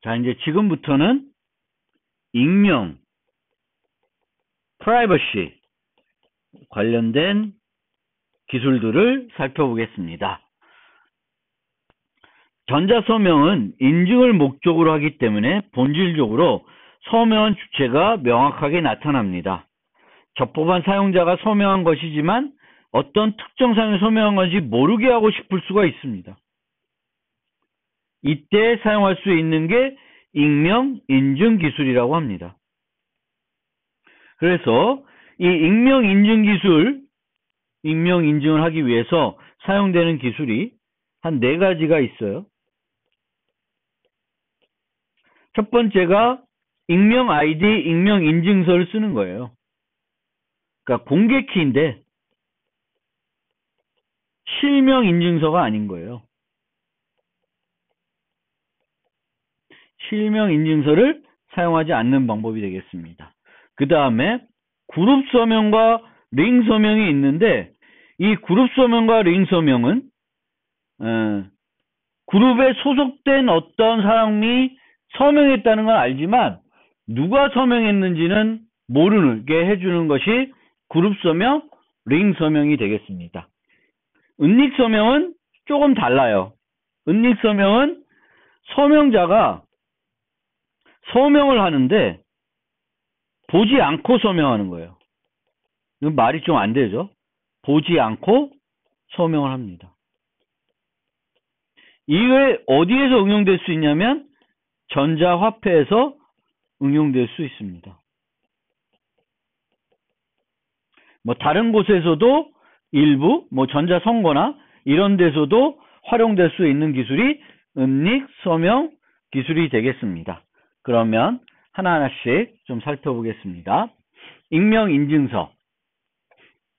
자, 이제 지금부터는 익명, 프라이버시 관련된 기술들을 살펴보겠습니다. 전자서명은 인증을 목적으로 하기 때문에 본질적으로 서명한 주체가 명확하게 나타납니다. 적법한 사용자가 서명한 것이지만 어떤 특정 사용을 서명한 건지 모르게 하고 싶을 수가 있습니다. 이때 사용할 수 있는 게 익명 인증 기술이라고 합니다. 그래서 이 익명 인증 기술, 익명 인증을 하기 위해서 사용되는 기술이 한 4가지가 있어요. 첫 번째가 익명 아이디, 익명 인증서를 쓰는 거예요. 그러니까 공개키인데 실명 인증서가 아닌 거예요. 실명 인증서를 사용하지 않는 방법이 되겠습니다. 그 다음에 그룹 서명과 링 서명이 있는데 이 그룹 서명과 링 서명은 그룹에 소속된 어떤 사람이 서명했다는 건 알지만 누가 서명했는지는 모르게 해주는 것이 그룹 서명, 링 서명이 되겠습니다. 은닉 서명은 조금 달라요. 은닉 서명은 서명자가 서명을 하는데 보지 않고 서명하는 거예요. 이건 말이 좀 안 되죠? 보지 않고 서명을 합니다. 이게 어디에서 응용될 수 있냐면 전자화폐에서 응용될 수 있습니다. 뭐 다른 곳에서도 일부 전자선거나 이런 데서도 활용될 수 있는 기술이 은닉 서명 기술이 되겠습니다. 그러면 하나하나씩 좀 살펴보겠습니다. 익명 인증서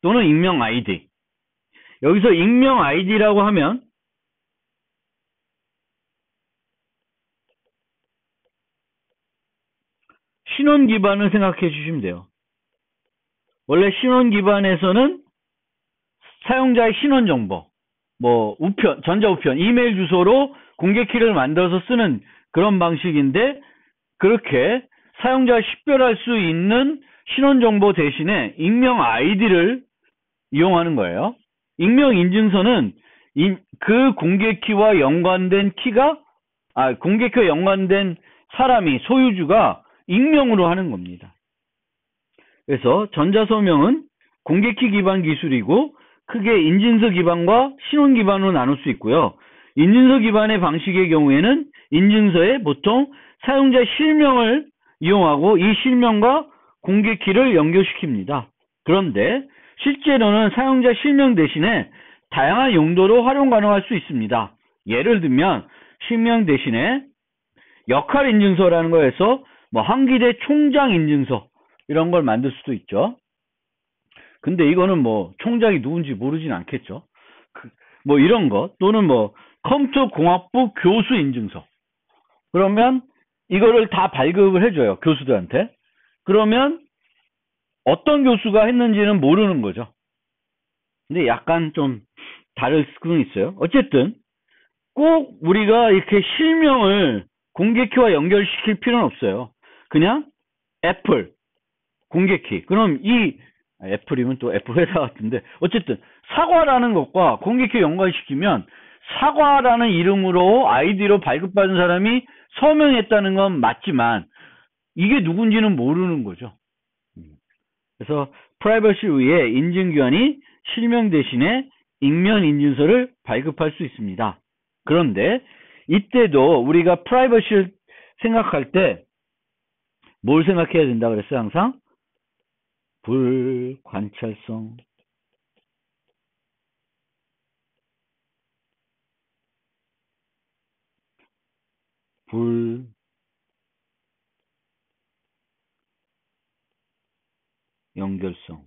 또는 익명 아이디. 여기서 익명 아이디라고 하면 신원 기반을 생각해 주시면 돼요. 원래 신원 기반에서는 사용자의 신원 정보, 우편, 전자우편, 이메일 주소로 공개키를 만들어서 쓰는 그런 방식인데 그렇게 사용자가 식별할 수 있는 신원 정보 대신에 익명 아이디를 이용하는 거예요. 익명 인증서는 그 공개키와 연관된 공개키와 연관된 사람이 소유주가 익명으로 하는 겁니다. 그래서 전자서명은 공개키 기반 기술이고 크게 인증서 기반과 신원 기반으로 나눌 수 있고요. 인증서 기반의 방식의 경우에는 인증서에 보통 사용자 실명을 이용하고 이 실명과 공개키를 연결시킵니다. 그런데 실제로는 사용자 실명 대신에 다양한 용도로 활용 가능할 수 있습니다. 예를 들면 실명 대신에 역할 인증서라는 거에서 한기대 총장 인증서 이런 걸 만들 수도 있죠. 근데 이거는 총장이 누군지 모르진 않겠죠. 이런 거 또는 컴퓨터공학부 교수 인증서. 그러면 이거를 다 발급을 해줘요. 교수들한테. 그러면 어떤 교수가 했는지는 모르는 거죠. 근데 약간 좀 다를 수는 있어요. 어쨌든 꼭 우리가 이렇게 실명을 공개키와 연결시킬 필요는 없어요. 그냥 애플 공개키. 그럼 애플이면 또 애플 회사 같은데 어쨌든 사과라는 것과 공개키 연관시키면 사과라는 이름으로 아이디로 발급받은 사람이 서명했다는 건 맞지만 이게 누군지는 모르는 거죠. 그래서 프라이버시를 위해 인증기관이 실명 대신에 익명 인증서를 발급할 수 있습니다. 그런데 이때도 우리가 프라이버시를 생각할 때 뭘 생각해야 된다 그랬어요? 항상 불관찰성, 불연결성,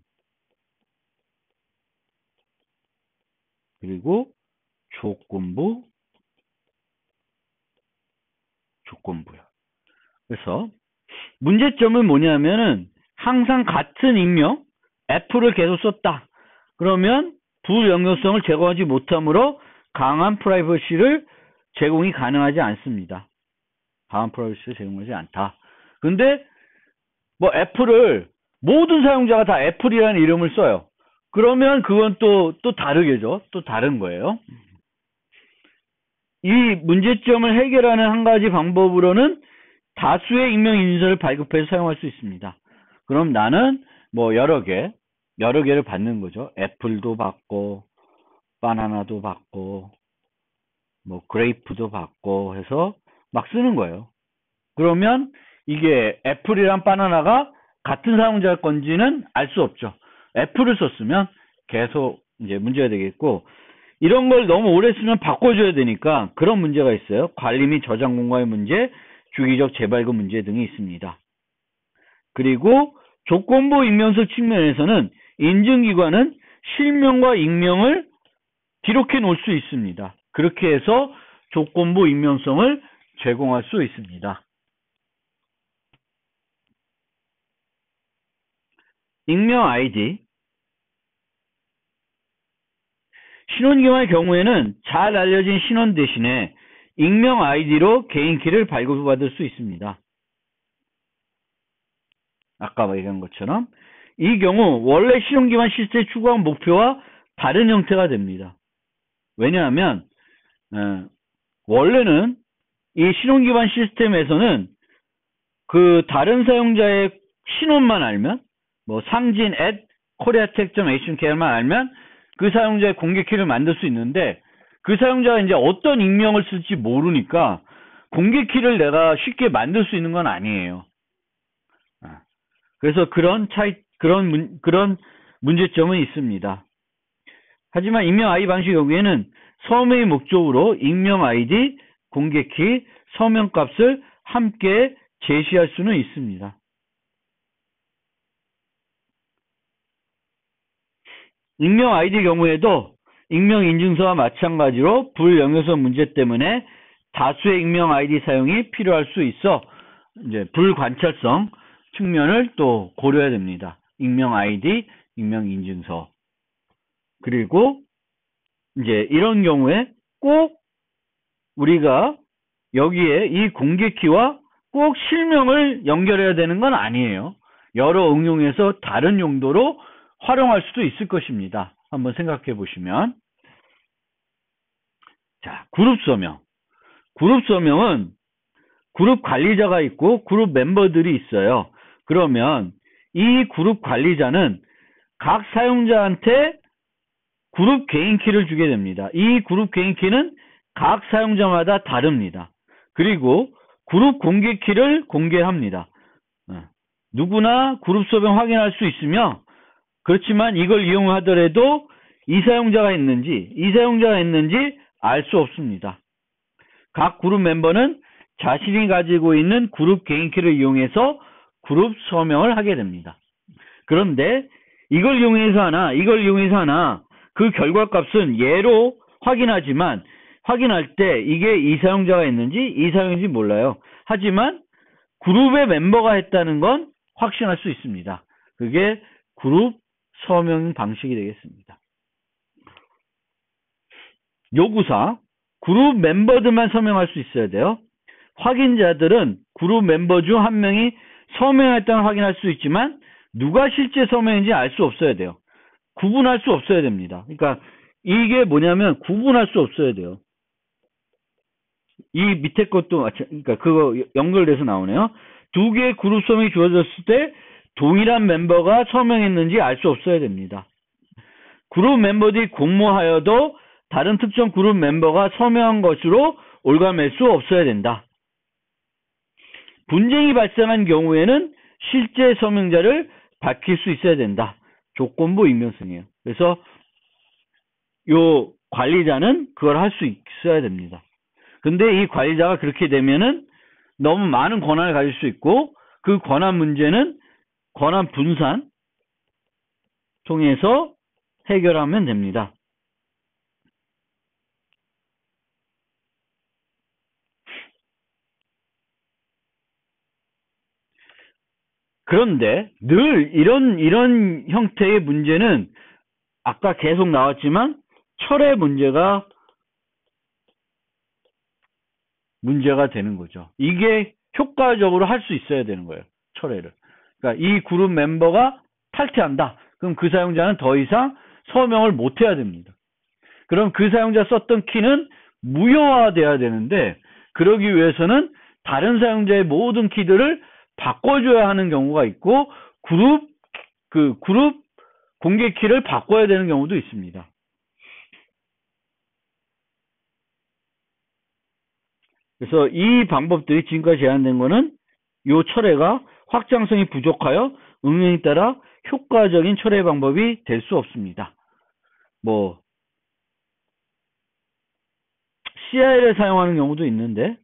그리고 조건부요. 그래서 문제점은 뭐냐면은 항상 같은 익명 F를 계속 썼다. 그러면 불연결성을 제거하지 못하므로 강한 프라이버시를 제공이 가능하지 않습니다. 방한 프라이버시를 제공하지 않다. 근데 뭐 애플을 모든 사용자가 다 애플이라는 이름을 써요. 그러면 그건 또 다르겠죠. 또 다른 거예요. 이 문제점을 해결하는 한 가지 방법으로는 다수의 익명인증서를 발급해서 사용할 수 있습니다. 그럼 나는 뭐 여러 개를 받는 거죠. 애플도 받고, 바나나도 받고, 뭐 그레이프도 받고 해서 막 쓰는 거예요. 그러면 이게 애플이랑 바나나가 같은 사용자 건지는 알 수 없죠. 애플을 썼으면 계속 이제 문제가 되겠고, 이런 걸 너무 오래 쓰면 바꿔줘야 되니까 그런 문제가 있어요. 관리 및 저장 공간의 문제, 주기적 재발급 문제 등이 있습니다. 그리고 조건부 익명서 측면에서는 인증기관은 실명과 익명을 기록해 놓을 수 있습니다. 그렇게 해서 조건부 익명성을 제공할 수 있습니다. 익명 아이디. 신원기관의 경우에는 잘 알려진 신원 대신에 익명 아이디로 개인키를 발급받을 수 있습니다. 아까 얘기한 것처럼 이 경우 원래 신원기관 시스템 추구한 목표와 다른 형태가 됩니다. 왜냐하면 원래는 이 신원기반 시스템에서는 그 다른 사용자의 신원만 알면, 뭐 상진 koreatech.hnk만 알면 그 사용자의 공개키를 만들 수 있는데, 그 사용자가 이제 어떤 익명을 쓸지 모르니까 공개키를 내가 쉽게 만들 수 있는 건 아니에요. 그래서 그런 문제점은 있습니다. 하지만 익명 아이디 방식 경우에는 서명의 목적으로 익명 아이디, 공개키, 서명값을 함께 제시할 수는 있습니다. 익명 아이디 경우에도 익명 인증서와 마찬가지로 불영역성 문제 때문에 다수의 익명 아이디 사용이 필요할 수 있어 이제 불관찰성 측면을 또 고려해야 됩니다. 익명 아이디, 익명 인증서. 그리고 이제 이런 경우에 꼭 우리가 여기에 이 공개키와 꼭 실명을 연결해야 되는 건 아니에요. 여러 응용에서 다른 용도로 활용할 수도 있을 것입니다. 한번 생각해 보시면. 자, 그룹 서명. 그룹 서명은 그룹 관리자가 있고 그룹 멤버들이 있어요. 그러면 이 그룹 관리자는 각 사용자한테 그룹 개인키를 주게 됩니다. 이 그룹 개인키는 각 사용자마다 다릅니다. 그리고 그룹 공개키를 공개합니다. 누구나 그룹 서명 확인할 수 있으며, 그렇지만 이걸 이용하더라도 이 사용자가 있는지 알 수 없습니다. 각 그룹 멤버는 자신이 가지고 있는 그룹 개인키를 이용해서 그룹 서명을 하게 됩니다. 그런데 이걸 이용해서 하나 그 결과값은 예로 확인하지만 확인할 때 이게 이 사용자가 있는지 이 사용인지 몰라요. 하지만 그룹의 멤버가 했다는 건 확신할 수 있습니다. 그게 그룹 서명 방식이 되겠습니다. 요구사, 그룹 멤버들만 서명할 수 있어야 돼요. 확인자들은 그룹 멤버 중 한 명이 서명했다는 확인할 수 있지만 누가 실제 서명인지 알 수 없어야 돼요. 구분할 수 없어야 됩니다. 그러니까 이게 뭐냐면 구분할 수 없어야 돼요. 이 밑에 것도 그러니까 그거 연결돼서 나오네요. 두 개의 그룹 서명이 주어졌을 때 동일한 멤버가 서명했는지 알 수 없어야 됩니다. 그룹 멤버들이 공모하여도 다른 특정 그룹 멤버가 서명한 것으로 올가맬 수 없어야 된다. 분쟁이 발생한 경우에는 실제 서명자를 밝힐 수 있어야 된다. 조건부 익명성이에요. 그래서 요 관리자는 그걸 할 수 있어야 됩니다. 근데 이 관리자가 그렇게 되면은 너무 많은 권한을 가질 수 있고, 그 권한 문제는 권한 분산 통해서 해결하면 됩니다. 그런데 늘 이런 형태의 문제는 아까 계속 나왔지만 철의 문제가 문제가 되는 거죠. 이게 효과적으로 할 수 있어야 되는 거예요. 철회를. 그러니까 이 그룹 멤버가 탈퇴한다. 그럼 그 사용자는 더 이상 서명을 못 해야 됩니다. 그럼 그 사용자 썼던 키는 무효화돼야 되는데 그러기 위해서는 다른 사용자의 모든 키들을 바꿔줘야 하는 경우가 있고 그룹 공개 키를 바꿔야 되는 경우도 있습니다. 그래서 이 방법들이 지금까지 제안된 거는 이 철회가 확장성이 부족하여 응용에 따라 효과적인 철회 방법이 될 수 없습니다. 뭐 CI를 사용하는 경우도 있는데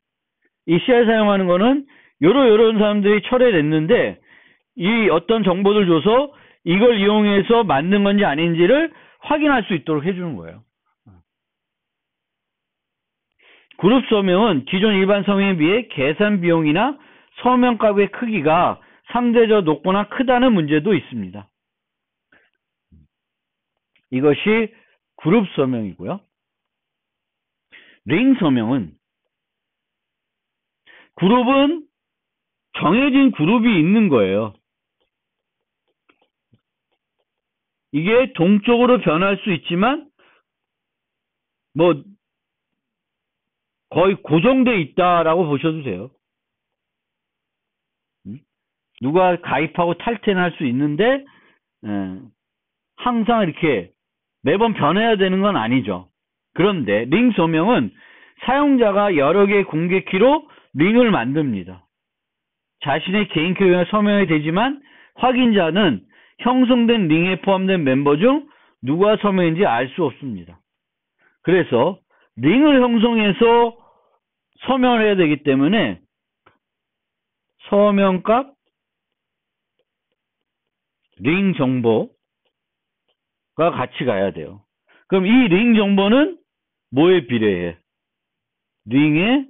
이 CI 사용하는 거는 이런 사람들이 철회를 했는데 이 어떤 정보를 줘서 이걸 이용해서 만든 건지 아닌지를 확인할 수 있도록 해주는 거예요. 그룹 서명은 기존 일반 서명에 비해 계산 비용이나 서명값의 크기가 상대적으로 높거나 크다는 문제도 있습니다. 이것이 그룹 서명이고요. 링 서명은 그룹은 정해진 그룹이 있는 거예요. 이게 동적으로 변할 수 있지만 뭐 거의 고정돼 있다라고 보셔도 돼요. 누가 가입하고 탈퇴는 할 수 있는데 항상 이렇게 매번 변해야 되는 건 아니죠. 그런데 링 서명은 사용자가 여러 개의 공개 키로 링을 만듭니다. 자신의 개인 키가 서명이 되지만 확인자는 형성된 링에 포함된 멤버 중 누가 서명인지 알 수 없습니다. 그래서 링을 형성해서 서명을 해야 되기 때문에 서명값 링 정보가 같이 가야 돼요. 그럼 이 링 정보는 뭐에 비례해? 링의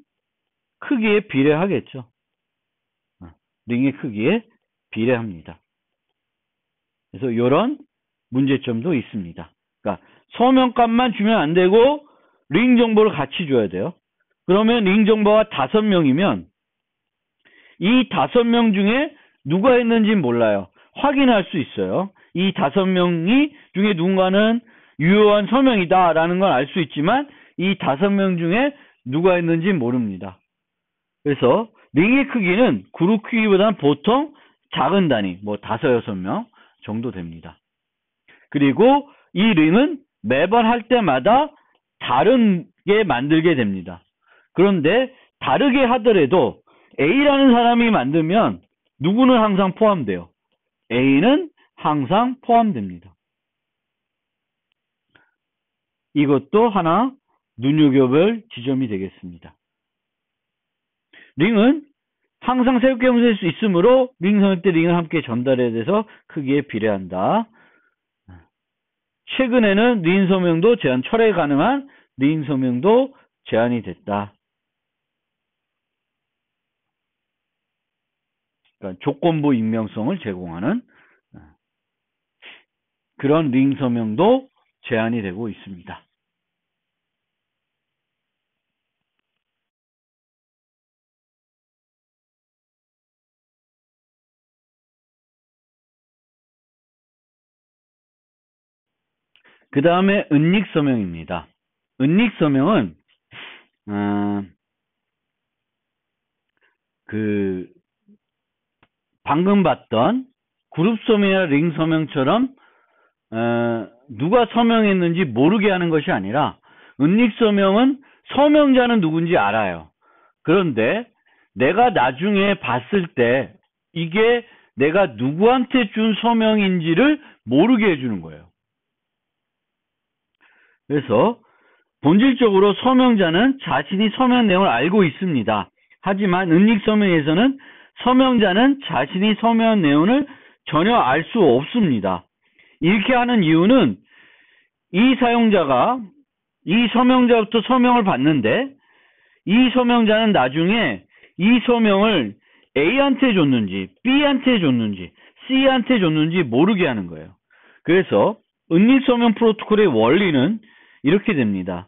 크기에 비례하겠죠. 링의 크기에 비례합니다. 그래서 이런 문제점도 있습니다. 그러니까 서명값만 주면 안 되고 링 정보를 같이 줘야 돼요. 그러면 링 정보가 5명이면 이 5명 중에 누가 했는지 몰라요. 확인할 수 있어요. 이 5명이 중에 누군가는 유효한 서명이다라는 걸 알 수 있지만 이 5명 중에 누가 했는지 모릅니다. 그래서 링의 크기는 그룹 크기보다는 보통 작은 단위, 뭐 5, 6명 정도 됩니다. 그리고 이 링은 매번 할 때마다 다르게 만들게 됩니다. 그런데 다르게 하더라도 A라는 사람이 만들면 누구는 항상 포함돼요. A는 항상 포함됩니다. 이것도 하나 눈여겨볼 지점이 되겠습니다. 링은 항상 새롭게 형성될 수 있으므로 링 선택 때 링을 함께 전달해야 돼서 크기에 비례한다. 최근에는 링 서명도 제한 철회 가능한 링 서명도 제한이 됐다. 그러니까 조건부 익명성을 제공하는 그런 링 서명도 제한이 되고 있습니다. 그 다음에 은닉 서명입니다. 은닉 서명은 방금 봤던 그룹 서명이나 링 서명처럼 누가 서명했는지 모르게 하는 것이 아니라 은닉 서명은 서명자는 누군지 알아요. 그런데 내가 나중에 봤을 때 이게 내가 누구한테 준 서명인지를 모르게 해주는 거예요. 그래서 본질적으로 서명자는 자신이 서명 내용을 알고 있습니다. 하지만 은닉 서명에서는 서명자는 자신이 서명한 내용을 전혀 알 수 없습니다. 이렇게 하는 이유는 이 사용자가 이 서명자부터 서명을 받는데 이 서명자는 나중에 이 서명을 A한테 줬는지 B한테 줬는지 C한테 줬는지 모르게 하는 거예요. 그래서 은닉 서명 프로토콜의 원리는 이렇게 됩니다.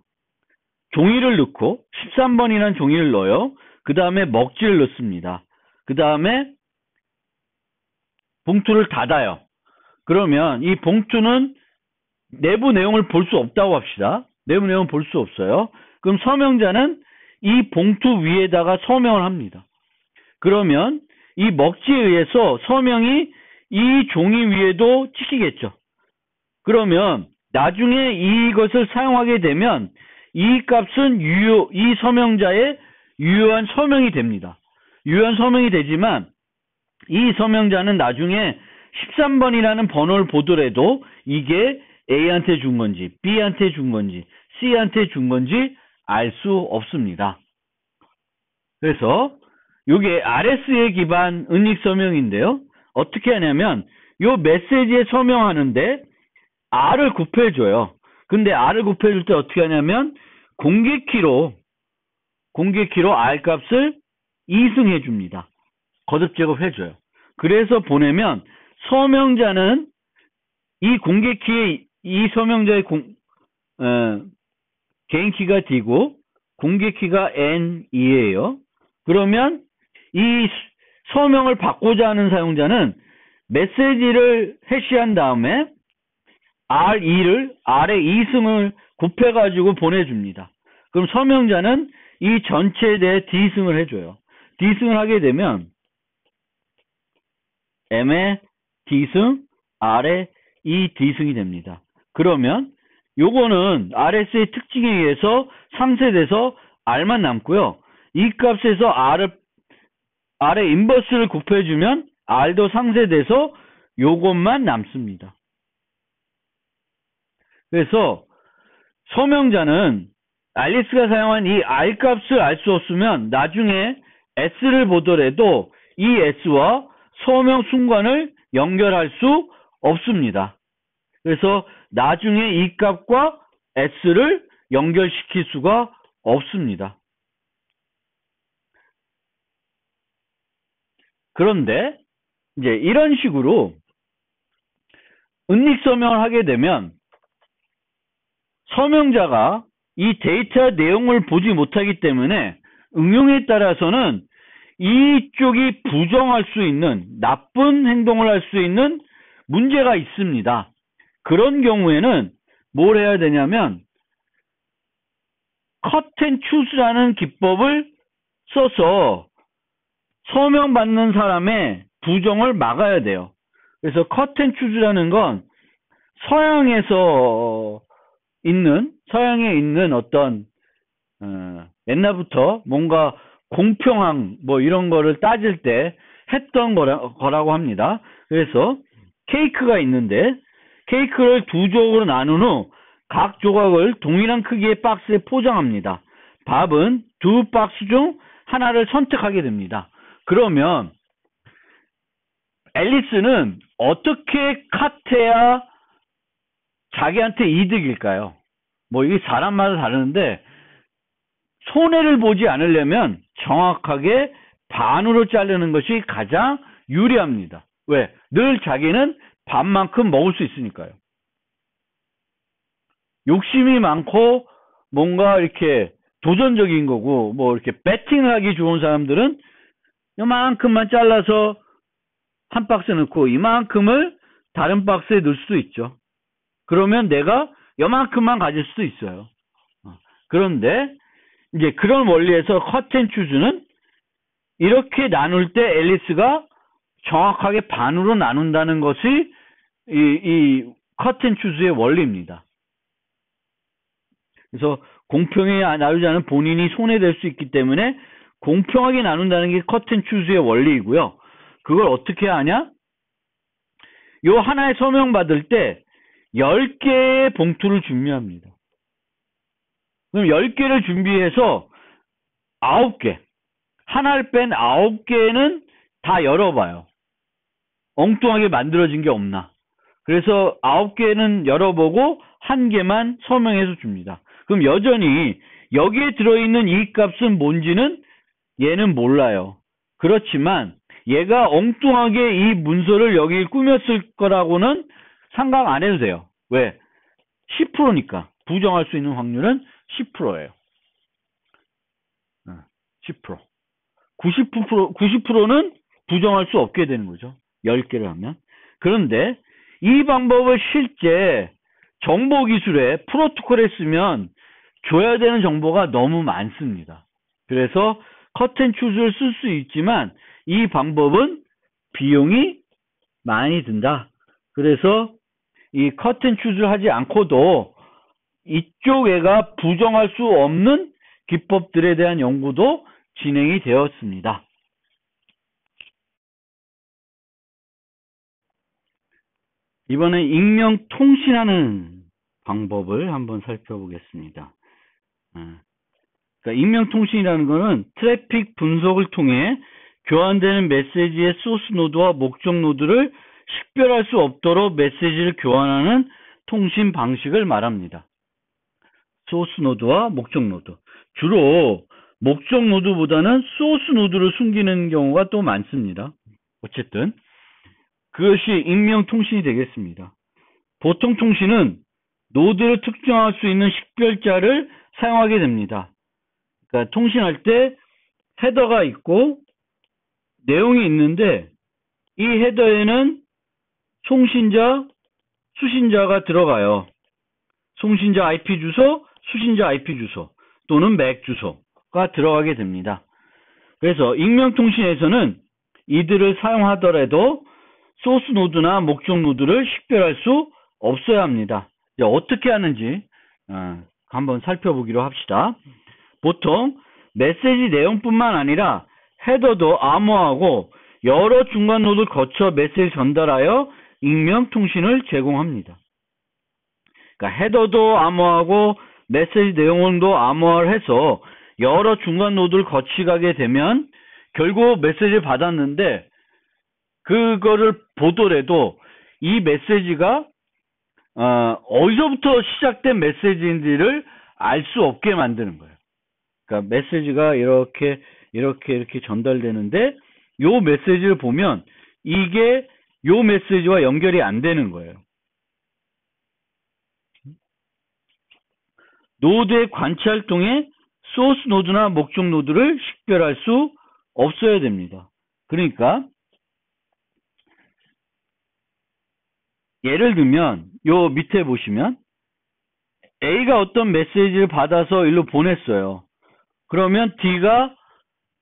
종이를 넣고 13번이라는 종이를 넣어요. 그 다음에 먹지를 넣습니다. 그 다음에 봉투를 닫아요. 그러면 이 봉투는 내부 내용을 볼 수 없다고 합시다. 내부 내용을 볼 수 없어요. 그럼 서명자는 이 봉투 위에다가 서명을 합니다. 그러면 이 먹지에 의해서 서명이 이 종이 위에도 찍히겠죠. 그러면 나중에 이것을 사용하게 되면 이 값은 이 서명자의 유효한 서명이 됩니다. 유효한 서명이 되지만 이 서명자는 나중에 13번이라는 번호를 보더라도 이게 A한테 준 건지 B한테 준 건지 C한테 준 건지 알 수 없습니다. 그래서 이게 RS에 기반 은닉 서명인데요. 어떻게 하냐면 이 메시지에 서명하는데 R을 곱해줘요. 근데 R을 곱해줄 때 어떻게 하냐면 공개키로 R 값을 2승해 줍니다. 거듭 제곱해줘요. 그래서 보내면 서명자는 이 공개키에 이 서명자의 개인키가 D고 공개키가 N2예요. 그러면 이 서명을 받고자 하는 사용자는 메시지를 해시한 다음에 R2를 R의 2승을 곱해가지고 보내줍니다. 그럼 서명자는 이 전체에 대해 D승을 해줘요. D승을 하게 되면 M의 D승, R의 2D승이 됩니다. 그러면 요거는 RS의 특징에 의해서 상쇄돼서 R만 남고요. 이 값에서 R의 인버스를 곱해주면 R도 상쇄돼서 요것만 남습니다. 그래서 서명자는 앨리스가 사용한 이 R 값을 알 수 없으면 나중에 S를 보더라도 이 S와 서명 순간을 연결할 수 없습니다. 그래서 나중에 이 값과 S를 연결시킬 수가 없습니다. 그런데 이제 이런 식으로 은닉 서명을 하게 되면 서명자가 이 데이터 내용을 보지 못하기 때문에 응용에 따라서는 이쪽이 부정할 수 있는 나쁜 행동을 할 수 있는 문제가 있습니다. 그런 경우에는 뭘 해야 되냐면 cut and choose라는 기법을 써서 서명받는 사람의 부정을 막아야 돼요. 그래서 cut and choose라는 건 서양에 있는 어떤 옛날부터 뭔가 공평함 뭐 이런 거를 따질 때 했던 거라고 합니다. 그래서 케이크가 있는데 케이크를 두 조각으로 나눈 후 각 조각을 동일한 크기의 박스에 포장합니다. 밥은 두 박스 중 하나를 선택하게 됩니다. 그러면 앨리스는 어떻게 컷해야 자기한테 이득일까요? 뭐 이게 사람마다 다르는데 손해를 보지 않으려면 정확하게 반으로 자르는 것이 가장 유리합니다. 왜? 늘 자기는 반만큼 먹을 수 있으니까요. 욕심이 많고 뭔가 이렇게 도전적인 거고 뭐 이렇게 배팅을 하기 좋은 사람들은 이만큼만 잘라서 한 박스에 넣고 이만큼을 다른 박스에 넣을 수도 있죠. 그러면 내가 이만큼만 가질 수도 있어요. 그런데 이제 그런 원리에서 cut and choose는 이렇게 나눌 때 앨리스가 정확하게 반으로 나눈다는 것이 이 cut and choose의 원리입니다. 그래서 공평히 나누지 않으면 본인이 손해될 수 있기 때문에 공평하게 나눈다는 게 cut and choose의 원리이고요. 그걸 어떻게 하냐? 요 하나의 서명 받을 때 10개의 봉투를 준비합니다. 그럼 10개를 준비해서 9개, 하나를 뺀 9개는 다 열어봐요. 엉뚱하게 만들어진 게 없나. 그래서 9개는 열어보고 1개만 서명해서 줍니다. 그럼 여전히 여기에 들어있는 이 값은 뭔지는 얘는 몰라요. 그렇지만 얘가 엉뚱하게 이 문서를 여기 꾸몄을 거라고는 생각 안 해도 돼요. 왜? 10%니까. 부정할 수 있는 확률은 10%예요. 10%. 90%는 부정할 수 없게 되는 거죠. 10개를 하면. 그런데 이 방법을 실제 정보기술에 프로토콜에 쓰면 줘야 되는 정보가 너무 많습니다. 그래서 컷앤추즈를 쓸 수 있지만 이 방법은 비용이 많이 든다. 그래서 이 컷앤추즈를 하지 않고도 이쪽 애가 부정할 수 없는 기법들에 대한 연구도 진행이 되었습니다. 이번엔 익명 통신하는 방법을 한번 살펴보겠습니다. 그러니까 익명 통신이라는 것은 트래픽 분석을 통해 교환되는 메시지의 소스 노드와 목적 노드를 식별할 수 없도록 메시지를 교환하는 통신 방식을 말합니다. 소스 노드와 목적 노드. 주로 목적 노드보다는 소스 노드를 숨기는 경우가 또 많습니다. 어쨌든 그것이 익명 통신이 되겠습니다. 보통 통신은 노드를 특정할 수 있는 식별자를 사용하게 됩니다. 그러니까 통신할 때 헤더가 있고 내용이 있는데 이 헤더에는 송신자, 수신자가 들어가요. 송신자 IP 주소, 수신자 IP 주소 또는 맥 주소가 들어가게 됩니다. 그래서 익명 통신에서는 이들을 사용하더라도 소스 노드나 목적 노드를 식별할 수 없어야 합니다. 이제 어떻게 하는지 한번 살펴보기로 합시다. 보통 메시지 내용뿐만 아니라 헤더도 암호화하고 여러 중간 노드를 거쳐 메시지 전달하여 익명 통신을 제공합니다. 그러니까 헤더도 암호화하고 메시지 내용도 암호화를 해서 여러 중간 노드를 거치게 되면 결국 메시지를 받았는데 그거를 보더라도 이 메시지가 어디서부터 시작된 메시지인지를 알 수 없게 만드는 거예요. 그러니까 메시지가 이렇게 전달되는데 요 메시지를 보면 이게 요 메시지와 연결이 안 되는 거예요. 노드의 관찰 통해 소스 노드나 목적 노드를 식별할 수 없어야 됩니다. 그러니까 예를 들면 요 밑에 보시면 A가 어떤 메시지를 받아서 일로 보냈어요. 그러면 D가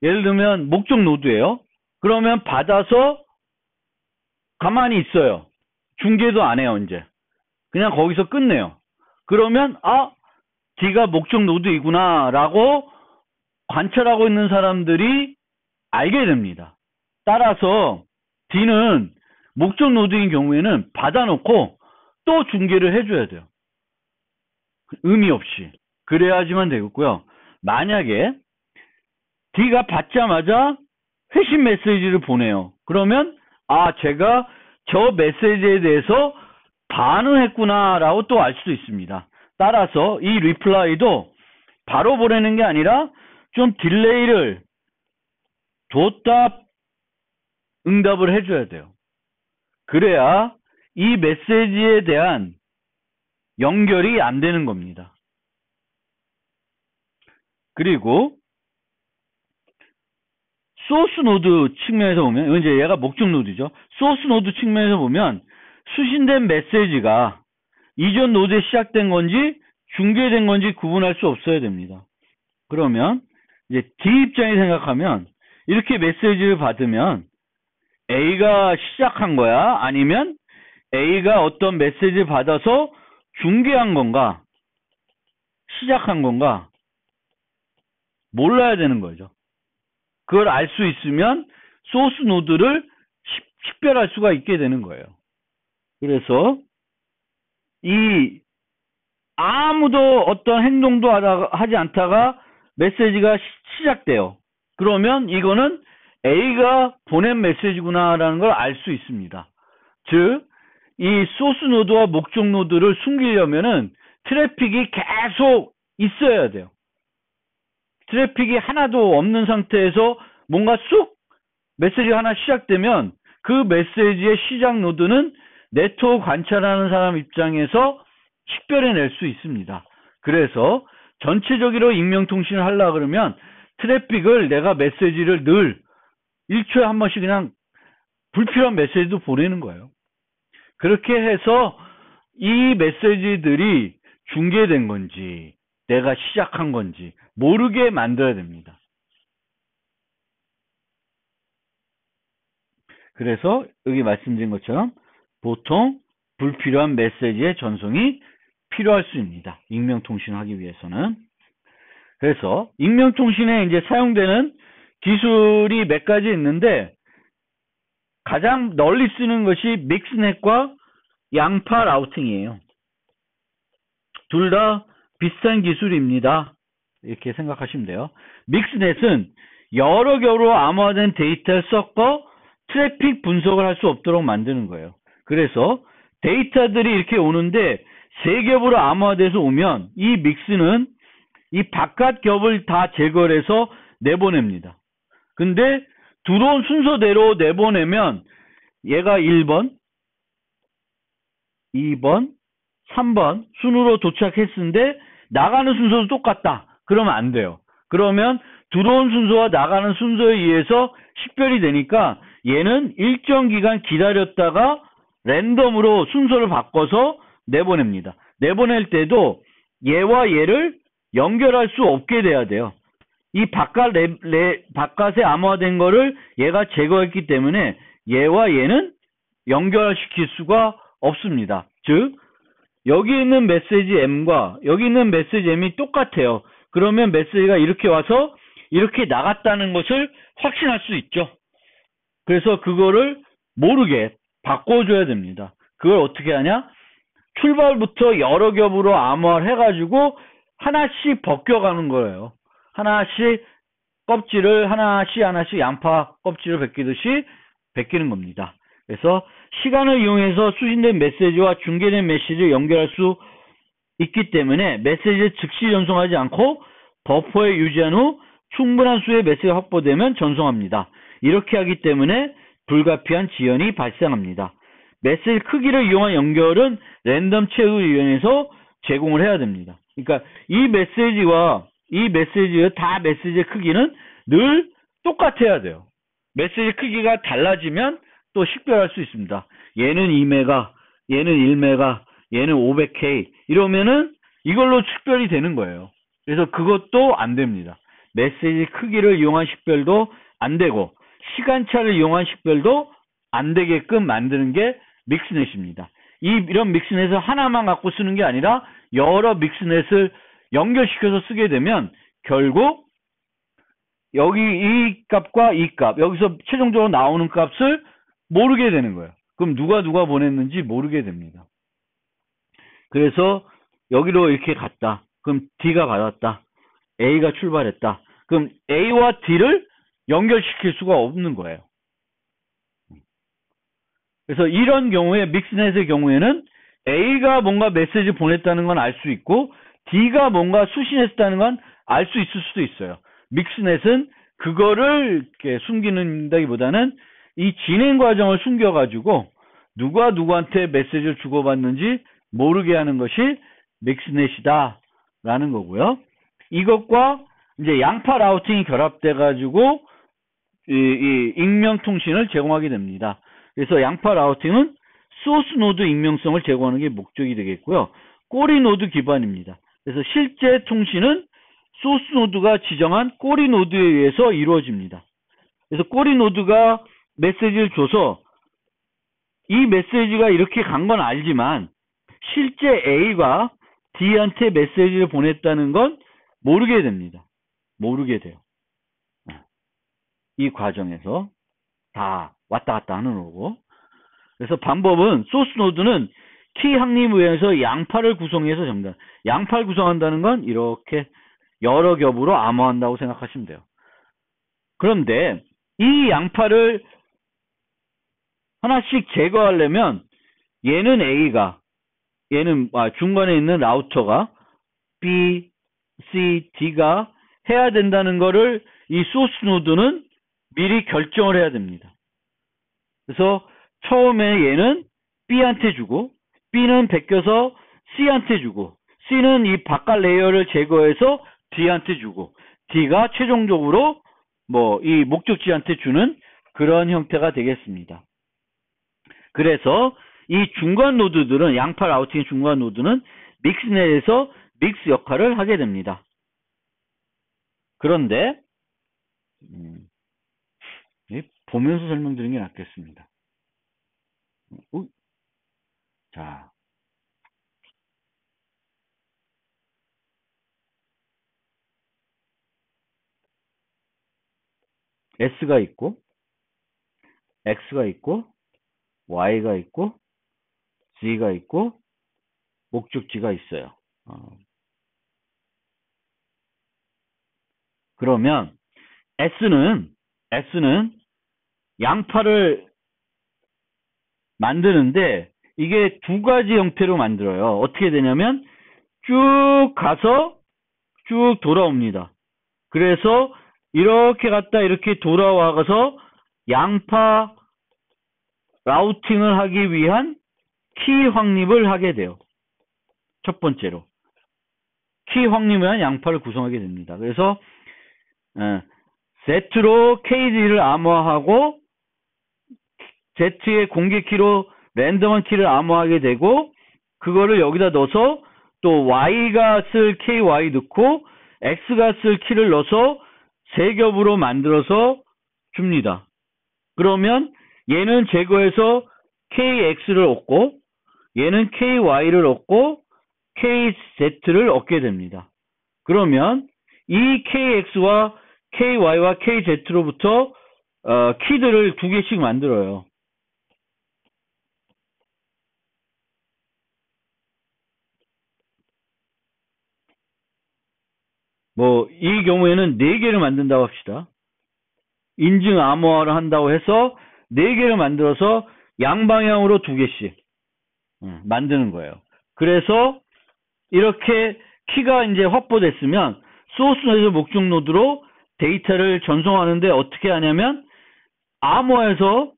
예를 들면 목적 노드예요. 그러면 받아서 가만히 있어요. 중계도 안 해요. 이제 그냥 거기서 끝내요. 그러면 D가 목적 노드이구나 라고 관찰하고 있는 사람들이 알게 됩니다. 따라서 D는 목적 노드인 경우에는 받아놓고 또 중계를 해줘야 돼요. 의미 없이. 그래야지만 되겠고요. 만약에 D가 받자마자 회신 메시지를 보내요. 그러면 제가 저 메시지에 대해서 반응했구나 라고 또 알 수도 있습니다. 따라서 이 리플라이도 바로 보내는 게 아니라 좀 딜레이를 뒀다 응답을 해줘야 돼요. 그래야 이 메시지에 대한 연결이 안 되는 겁니다. 그리고 소스 노드 측면에서 보면 이제 얘가 목적 노드죠. 소스 노드 측면에서 보면 수신된 메시지가 이전 노드에 시작된 건지 중계된 건지 구분할 수 없어야 됩니다. 그러면 이제 D 입장에 생각하면 이렇게 메시지를 받으면 A가 시작한 거야? 아니면 A가 어떤 메시지를 받아서 중계한 건가? 시작한 건가? 몰라야 되는 거죠. 그걸 알 수 있으면 소스 노드를 식별할 수가 있게 되는 거예요. 그래서 아무도 어떤 행동도 하지 않다가 메시지가 시작돼요. 그러면 이거는 A가 보낸 메시지구나라는 걸 알 수 있습니다. 즉, 이 소스 노드와 목적 노드를 숨기려면은 트래픽이 계속 있어야 돼요. 트래픽이 하나도 없는 상태에서 뭔가 쑥 메시지가 하나 시작되면 그 메시지의 시작 노드는 네트워크 관찰하는 사람 입장에서 식별해낼 수 있습니다. 그래서 전체적으로 익명통신을 하려고 그러면 트래픽을 내가 메시지를 늘 1초에 한 번씩 그냥 불필요한 메시지도 보내는 거예요. 그렇게 해서 이 메시지들이 중계된 건지 내가 시작한 건지 모르게 만들어야 됩니다. 그래서 여기 말씀드린 것처럼 보통 불필요한 메시지의 전송이 필요할 수 있습니다. 익명통신을 하기 위해서는. 그래서 익명통신에 이제 사용되는 기술이 몇 가지 있는데 가장 널리 쓰는 것이 믹스넷과 양파 라우팅이에요. 둘 다 비슷한 기술입니다. 이렇게 생각하시면 돼요. 믹스넷은 여러 겹으로 암호화된 데이터를 섞어 트래픽 분석을 할 수 없도록 만드는 거예요. 그래서 데이터들이 이렇게 오는데 세 겹으로 암호화돼서 오면 이 믹스는 이 바깥 겹을 다 제거를 해서 내보냅니다. 근데 들어온 순서대로 내보내면 얘가 1번, 2번, 3번 순으로 도착했는데 나가는 순서도 똑같다. 그러면 안 돼요. 그러면 들어온 순서와 나가는 순서에 의해서 식별이 되니까 얘는 일정 기간 기다렸다가 랜덤으로 순서를 바꿔서 내보냅니다. 내보낼 때도 얘와 얘를 연결할 수 없게 돼야 돼요. 이 바깥에 암호화된 거를 얘가 제거했기 때문에 얘와 얘는 연결시킬 수가 없습니다. 즉 여기 있는 메시지 M과 여기 있는 메시지 M이 똑같아요. 그러면 메시지가 이렇게 와서 이렇게 나갔다는 것을 확신할 수 있죠. 그래서 그거를 모르게 바꿔줘야 됩니다. 그걸 어떻게 하냐? 출발부터 여러 겹으로 암호화를 해가지고 하나씩 벗겨가는 거예요. 하나씩 껍질을 하나씩 양파 껍질을 벗기듯이 벗기는 겁니다. 그래서 시간을 이용해서 수신된 메시지와 중계된 메시지를 연결할 수 있기 때문에 메시지를 즉시 전송하지 않고 버퍼에 유지한 후 충분한 수의 메시지가 확보되면 전송합니다. 이렇게 하기 때문에 불가피한 지연이 발생합니다. 메시지 크기를 이용한 연결은 랜덤 체크를 이용해서 제공을 해야 됩니다. 그러니까 이 메시지와 이 메시지의 다 메시지의 크기는 늘 똑같아야 돼요. 메시지 크기가 달라지면 또 식별할 수 있습니다. 얘는 2메가, 얘는 1메가, 얘는 500K 이러면은 이걸로 식별이 되는 거예요. 그래서 그것도 안 됩니다. 메시지 크기를 이용한 식별도 안 되고 시간차를 이용한 식별도 안 되게끔 만드는 게 믹스넷입니다. 이런 믹스넷을 하나만 갖고 쓰는 게 아니라 여러 믹스넷을 연결시켜서 쓰게 되면 결국 여기 이 값과 이 값, 여기서 최종적으로 나오는 값을 모르게 되는 거예요. 그럼 누가 보냈는지 모르게 됩니다. 그래서 여기로 이렇게 갔다. 그럼 D가 받았다. A가 출발했다. 그럼 A와 D를 연결시킬 수가 없는 거예요. 그래서 이런 경우에 믹스넷의 경우에는 A가 뭔가 메시지 보냈다는 건 알 수 있고 D가 뭔가 수신했다는 건 알 수 있을 수도 있어요. 믹스넷은 그거를 이렇게 숨기는다기보다는 이 진행 과정을 숨겨가지고 누가 누구한테 메시지를 주고받는지 모르게 하는 것이 믹스넷이다라는 거고요. 이것과 이제 양파 라우팅이 결합돼가지고 이 익명 통신을 제공하게 됩니다. 그래서 양파 라우팅은 소스 노드 익명성을 제공하는 게 목적이 되겠고요. 꼬리 노드 기반입니다. 그래서 실제 통신은 소스 노드가 지정한 꼬리 노드에 의해서 이루어집니다. 그래서 꼬리 노드가 메시지를 줘서 이 메시지가 이렇게 간 건 알지만 실제 A가 D한테 메시지를 보냈다는 건 모르게 됩니다. 모르게 돼요. 이 과정에서 다 왔다 갔다 하는 거고. 그래서 방법은 소스 노드는 키 확립을 위해서 양파를 구성해서 접니다. 양파를 구성한다는 건 이렇게 여러 겹으로 암호한다고 생각하시면 돼요. 그런데 이 양파를 하나씩 제거하려면 얘는 A가 얘는 중간에 있는 라우터가 B, C, D가 해야 된다는 거를 이 소스 노드는 미리 결정을 해야 됩니다. 그래서 처음에 얘는 B한테 주고 B는 베껴서 C한테 주고 C는 이 바깥 레이어를 제거해서 D한테 주고 D가 최종적으로 뭐 이 목적지한테 주는 그런 형태가 되겠습니다. 그래서 이 중간 노드들은 양파 라우팅의 중간 노드는 믹스 내에서 믹스 역할을 하게 됩니다. 그런데 보면서 설명드리는 게 낫겠습니다. 자, S가 있고 X가 있고 Y가 있고 Z가 있고 목적지가 있어요. 그러면 S는 양파를 만드는데 이게 두 가지 형태로 만들어요. 어떻게 되냐면 쭉 가서 쭉 돌아옵니다. 그래서 이렇게 갔다 이렇게 돌아와서 양파 라우팅을 하기 위한 키 확립을 하게 돼요. 첫 번째로 키 확립을 위한 양파를 구성하게 됩니다. 그래서 Z로 KD를 암호화하고 Z의 공개 키로 랜덤한 키를 암호하게 되고 그거를 여기다 넣어서 또 Y가 쓸 KY 넣고 X가 쓸 키를 넣어서 세 겹으로 만들어서 줍니다. 그러면 얘는 제거해서 KX를 얻고 얘는 KY를 얻고 KZ를 얻게 됩니다. 그러면 이 KX와 KY와 KZ로부터 키들을 두 개씩 만들어요. 뭐 이 경우에는 4개를 만든다고 합시다. 인증 암호화를 한다고 해서 4개를 만들어서 양방향으로 2개씩 만드는 거예요. 그래서 이렇게 키가 이제 확보됐으면 소스 노드에서 목적 노드로 데이터를 전송하는데 어떻게 하냐면 암호화해서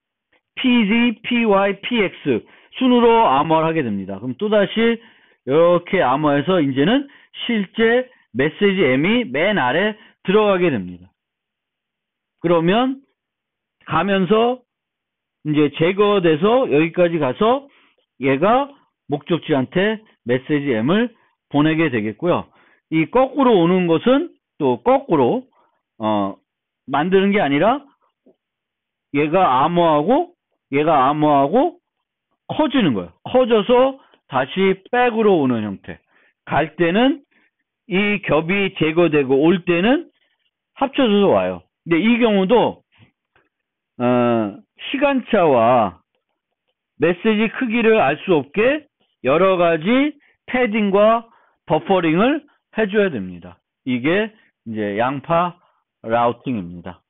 PZ, PY, PX 순으로 암호화를 하게 됩니다. 그럼 또다시 이렇게 암호화해서 이제는 실제 메시지 M이 맨 아래 들어가게 됩니다. 그러면 가면서 이제 제거돼서 여기까지 가서 얘가 목적지한테 메시지 M을 보내게 되겠고요. 이 거꾸로 오는 것은 또 거꾸로 만드는 게 아니라 얘가 암호하고 커지는 거예요. 커져서 다시 백으로 오는 형태. 갈 때는 이 겹이 제거되고 올 때는 합쳐져서 와요. 근데 이 경우도 시간차와 메시지 크기를 알 수 없게 여러 가지 패딩과 버퍼링을 해줘야 됩니다. 이게 이제 양파 라우팅입니다.